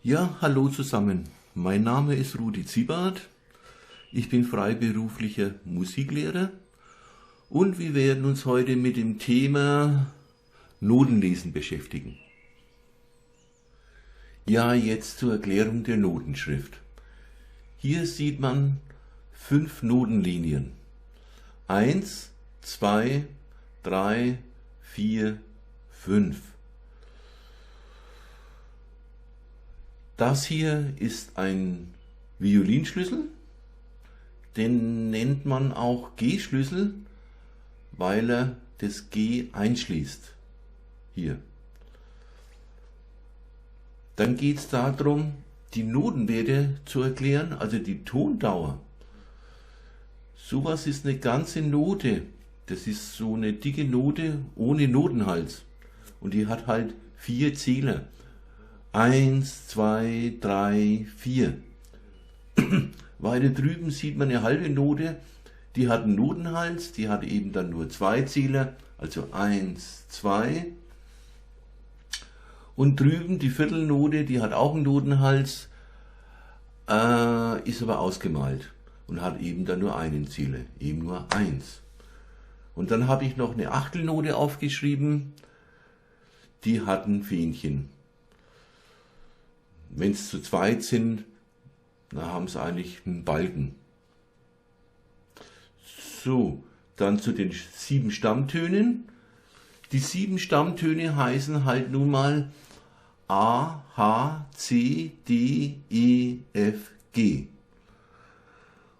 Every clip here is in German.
Ja, hallo zusammen. Mein Name ist Rudi Ziebart. Ich bin freiberuflicher Musiklehrer und wir werden uns heute mit dem Thema Notenlesen beschäftigen. Ja, jetzt zur Erklärung der Notenschrift. Hier sieht man 5 Notenlinien. 1, 2, 3, 4, 5. Das hier ist ein Violinschlüssel, den nennt man auch G-Schlüssel, weil er das G einschließt. Hier. Dann geht es darum, die Notenwerte zu erklären, also die Tondauer. Sowas ist eine ganze Note. Das ist so eine dicke Note ohne Notenhals. Und die hat halt 4 Zähler. 1, 2, 3, 4. Weiter drüben sieht man eine halbe Note, die hat einen Notenhals, die hat eben dann nur 2 Zähler, also 1, 2. Und drüben die Viertelnote, die hat auch einen Notenhals, ist aber ausgemalt und hat eben dann nur einen Zähler, eben nur 1. Und dann habe ich noch eine Achtelnote aufgeschrieben, die hat ein Fähnchen. Wenn es zu zweit sind, dann haben sie eigentlich einen Balken. So, dann zu den 7 Stammtönen. Die 7 Stammtöne heißen halt nun mal A, H, C, D, E, F, G.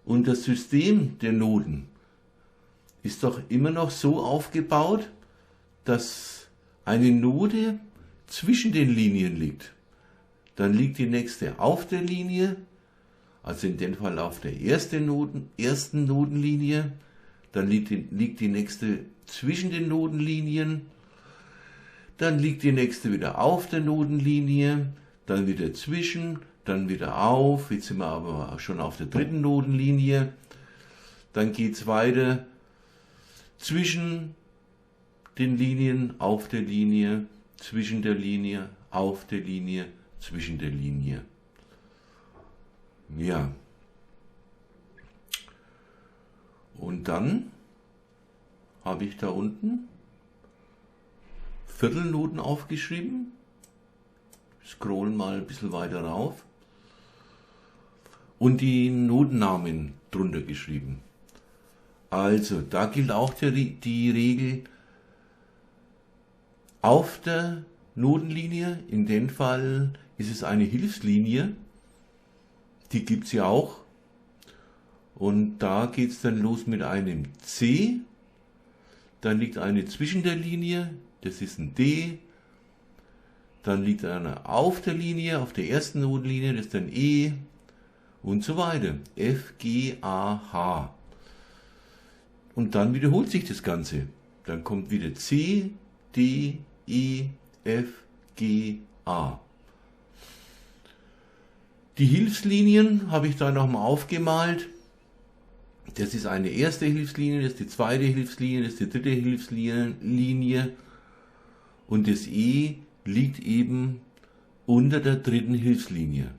Und das System der Noten ist doch immer noch so aufgebaut, dass eine Note zwischen den Linien liegt. Dann liegt die nächste auf der Linie, also in dem Fall auf der ersten Notenlinie. Dann liegt die nächste zwischen den Notenlinien. Dann liegt die nächste wieder auf der Notenlinie. Dann wieder zwischen, dann wieder auf. Jetzt sind wir aber schon auf der 3. Notenlinie. Dann geht es weiter zwischen den Linien, auf der Linie, zwischen der Linie, auf der Linie, zwischen der Linie. Ja. Und dann habe ich da unten Viertelnoten aufgeschrieben. Scrollen mal ein bisschen weiter rauf. Und die Notennamen drunter geschrieben. Also, da gilt auch die Regel auf der Notenlinie, in dem Fall ist es eine Hilfslinie, die gibt es ja auch. Und da geht es dann los mit einem C, dann liegt eine zwischen der Linie, das ist ein D, dann liegt eine auf der Linie, auf der ersten Notenlinie, das ist ein E und so weiter. F, G, A, H. Und dann wiederholt sich das Ganze. Dann kommt wieder C, D, E, F, G, A. Die Hilfslinien habe ich da nochmal aufgemalt. Das ist eine erste Hilfslinie, das ist die zweite Hilfslinie, das ist die dritte Hilfslinie. Und das E liegt eben unter der 3. Hilfslinie.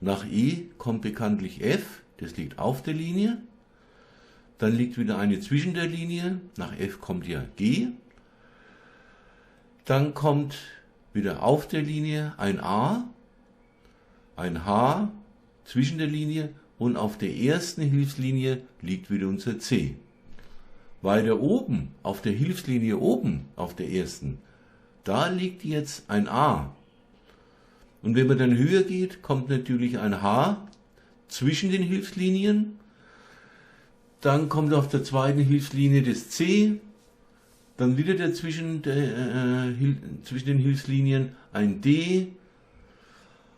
Nach E kommt bekanntlich F, das liegt auf der Linie. Dann liegt wieder eine zwischen der Linie. Nach F kommt ja G. Dann kommt wieder auf der Linie ein A, ein H zwischen der Linie und auf der ersten Hilfslinie liegt wieder unser C. Weiter oben, auf der Hilfslinie oben, auf der ersten, da liegt jetzt ein A. Und wenn man dann höher geht, kommt natürlich ein H zwischen den Hilfslinien. Dann kommt auf der zweiten Hilfslinie das C. Dann wieder zwischen den Hilfslinien ein D.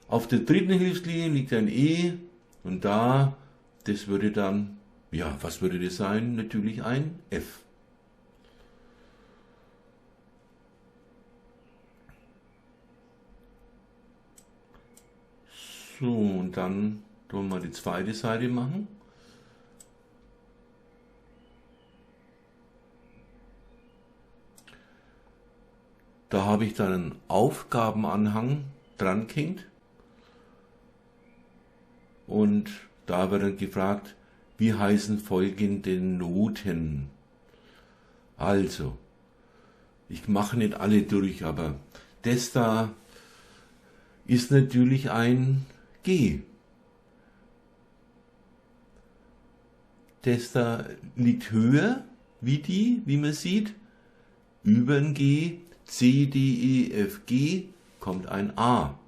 Auf der 3. Hilfslinie liegt ein E. Und da, das würde dann, ja, was würde das sein? Natürlich ein F. So, und dann tun wir mal die zweite Seite machen. Da habe ich dann einen Aufgabenanhang dran hängt. Und da wird dann gefragt, wie heißen folgende Noten? Also, ich mache nicht alle durch, aber das da ist natürlich ein G. Das da liegt höher wie man sieht, über ein G, C, D, E, F, G kommt ein A.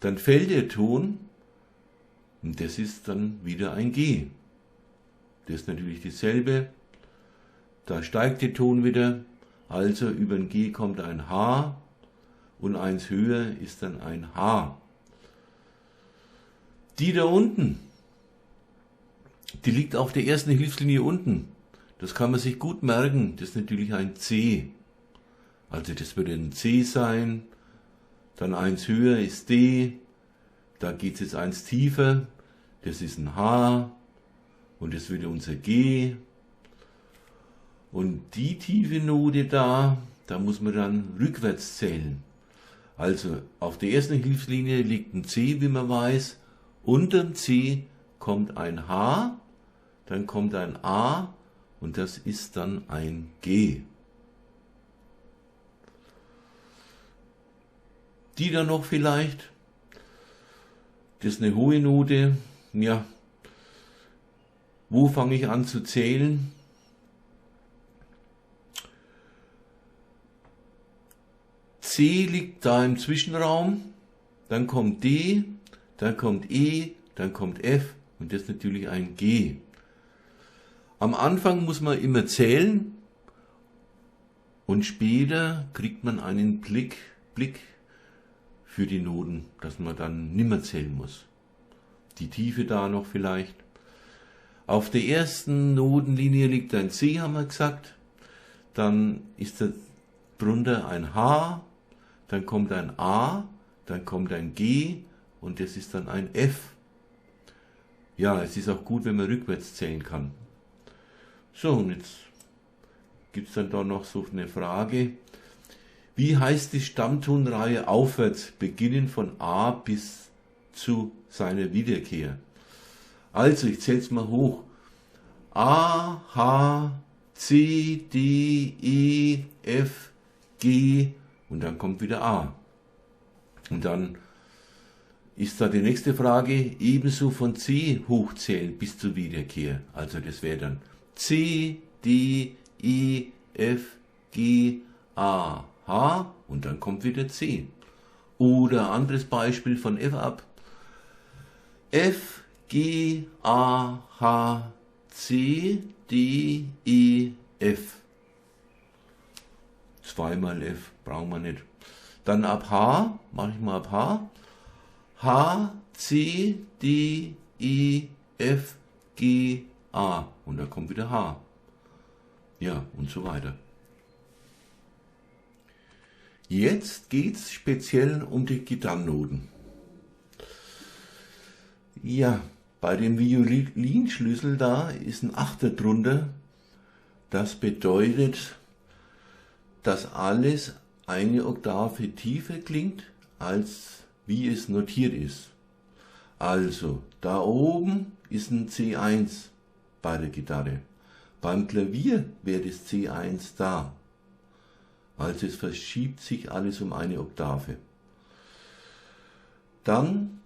Dann fällt der Ton und das ist dann wieder ein G. Das ist natürlich dasselbe. Da steigt der Ton wieder, also über ein G kommt ein H und eins höher ist dann ein H. Die da unten, die liegt auf der ersten Hilfslinie unten. Das kann man sich gut merken, das ist natürlich ein C. Also das würde ein C sein, dann eins höher ist D, da geht es jetzt eins tiefer, das ist ein H und das würde unser G. Und die tiefe Note da muss man dann rückwärts zählen. Also auf der ersten Hilfslinie liegt ein C, wie man weiß, unter dem C kommt ein H, dann kommt ein A und das ist dann ein G. Die da noch vielleicht, das ist eine hohe Note, ja, wo fange ich an zu zählen? C liegt da im Zwischenraum, dann kommt D, dann kommt E, dann kommt F und das ist natürlich ein G. Am Anfang muss man immer zählen und später kriegt man einen Blick für die Noten, dass man dann nimmer zählen muss. Die Tiefe da noch vielleicht. Auf der ersten Notenlinie liegt ein C, haben wir gesagt. Dann ist da drunter ein H, dann kommt ein A, dann kommt ein G und das ist dann ein F. Ja, es ist auch gut, wenn man rückwärts zählen kann. So, und jetzt gibt es dann da noch so eine Frage. Wie heißt die Stammtonreihe aufwärts, beginnend von A bis zu seiner Wiederkehr? Also, ich zähle es mal hoch. A, H, C, D, E, F, G und dann kommt wieder A. Und dann ist da die nächste Frage, ebenso von C hochzählen bis zur Wiederkehr. Also das wäre dann C, D, E, F, G, A, H und dann kommt wieder C. Oder anderes Beispiel von F ab. F, G, A, H, C, D, E, F. Zweimal F, brauchen wir nicht. Dann ab H, mache ich mal ab H. H, C, D, E, F, G, A. Und dann kommt wieder H. Ja, und so weiter. Jetzt geht es speziell um die Gitarrennoten. Ja, bei dem Violinschlüssel da ist ein Achter drunter. Das bedeutet, dass alles eine Oktave tiefer klingt, als wie es notiert ist. Also, da oben ist ein C1 bei der Gitarre. Beim Klavier wäre das C1 da. Also es verschiebt sich alles um eine Oktave. Dann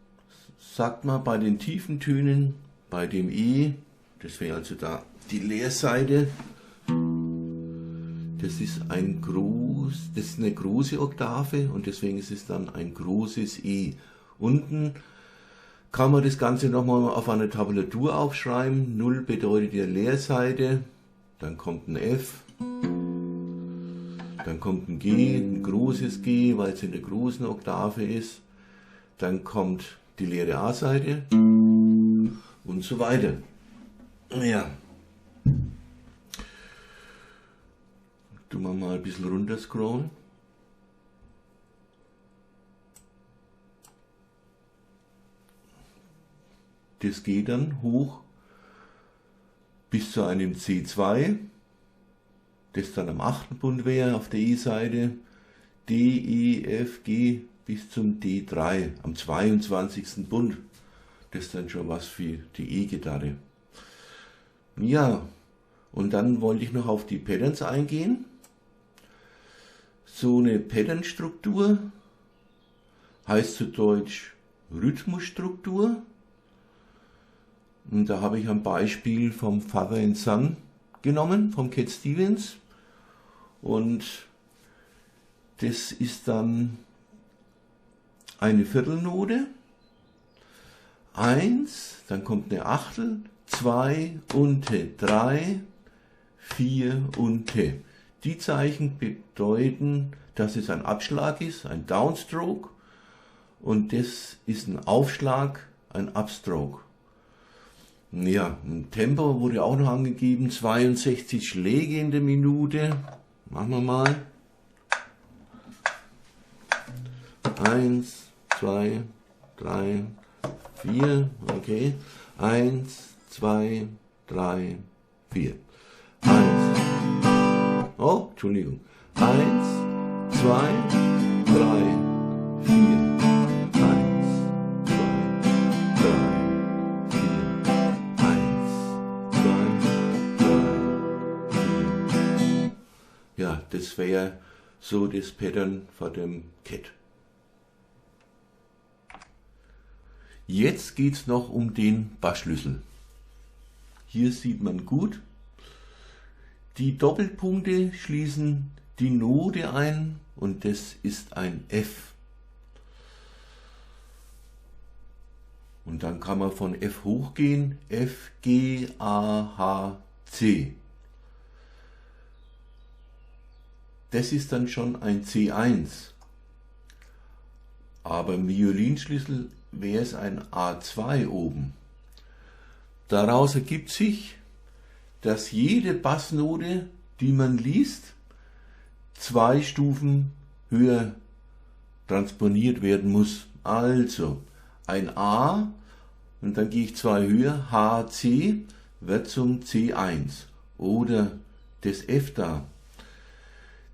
sagt man bei den tiefen Tönen, bei dem E, das wäre also da die Leerseite, das ist eine große Oktave und deswegen ist es dann ein großes E. Unten kann man das Ganze nochmal auf einer Tabulatur aufschreiben. 0 bedeutet ja Leerseite, dann kommt ein F, dann kommt ein G, ein großes G, weil es in der großen Oktave ist, dann kommt die leere A-Seite und so weiter. Ja. Tun wir mal ein bisschen runter scrollen. Das geht dann hoch bis zu einem C2, das dann am 8. Bund wäre auf der E-Seite, D, E, F, G bis zum D3, am 22. Bund. Das ist dann schon was für die E-Gitarre. Ja, und dann wollte ich noch auf die Patterns eingehen. So eine Patternstruktur heißt zu Deutsch Rhythmusstruktur. Und da habe ich ein Beispiel vom Father and Son genommen, vom Cat Stevens. Und das ist dann eine Viertelnote, 1, dann kommt eine Achtel, 2 und 3, 4 und. Die Zeichen bedeuten, dass es ein Abschlag ist, ein Downstroke, und das ist ein Aufschlag, ein Upstroke. Ja, ein Tempo wurde auch noch angegeben, 62 Schläge in der Minute. Machen wir mal. 1, 2, 3, 4, okay. 1, 2, 3, 4. 1. Oh, Entschuldigung. 1, 2, 3, 4. 1, 2, 3, 4. 1, 2, 3, 4. Ja, das wäre so das Pattern von dem Cat. Jetzt geht es noch um den Bassschlüssel. Hier sieht man gut, die Doppelpunkte schließen die Note ein und das ist ein F. Und dann kann man von F hochgehen, F, G, A, H, C. Das ist dann schon ein C1. Aber im Violinschlüssel wäre es ein A2 oben. Daraus ergibt sich, dass jede Bassnote, die man liest, 2 Stufen höher transponiert werden muss. Also ein A und dann gehe ich 2 höher, H, C wird zum C1 oder das F da.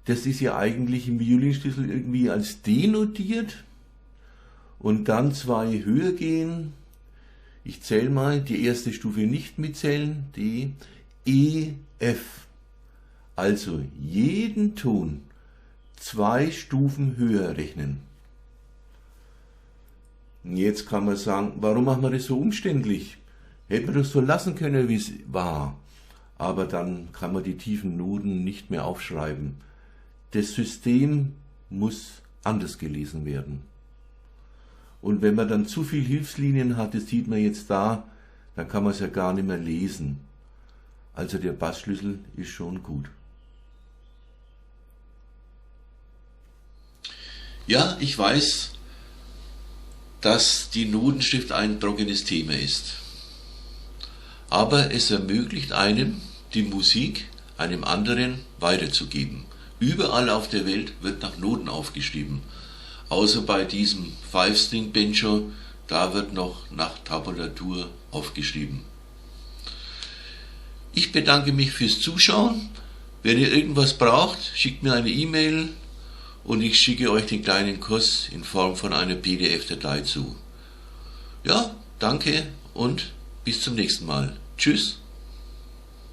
Das ist ja eigentlich im Violinschlüssel irgendwie als D notiert und dann 2 höher gehen. Ich zähle mal, die erste Stufe nicht mitzählen, D, E, F. Also jeden Ton 2 Stufen höher rechnen. Und jetzt kann man sagen, warum machen wir das so umständlich? Hätten wir das so lassen können, wie es war. Aber dann kann man die tiefen Noten nicht mehr aufschreiben. Das System muss anders gelesen werden. Und wenn man dann zu viel Hilfslinien hat, das sieht man jetzt da, dann kann man es ja gar nicht mehr lesen. Also der Bassschlüssel ist schon gut. Ja, ich weiß, dass die Notenschrift ein trockenes Thema ist. Aber es ermöglicht einem, die Musik einem anderen weiterzugeben. Überall auf der Welt wird nach Noten aufgeschrieben. Außer bei diesem Five-String-Banjo, da wird noch nach Tabulatur aufgeschrieben. Ich bedanke mich fürs Zuschauen. Wenn ihr irgendwas braucht, schickt mir eine E-Mail und ich schicke euch den kleinen Kurs in Form von einer PDF-Datei zu. Ja, danke und bis zum nächsten Mal. Tschüss.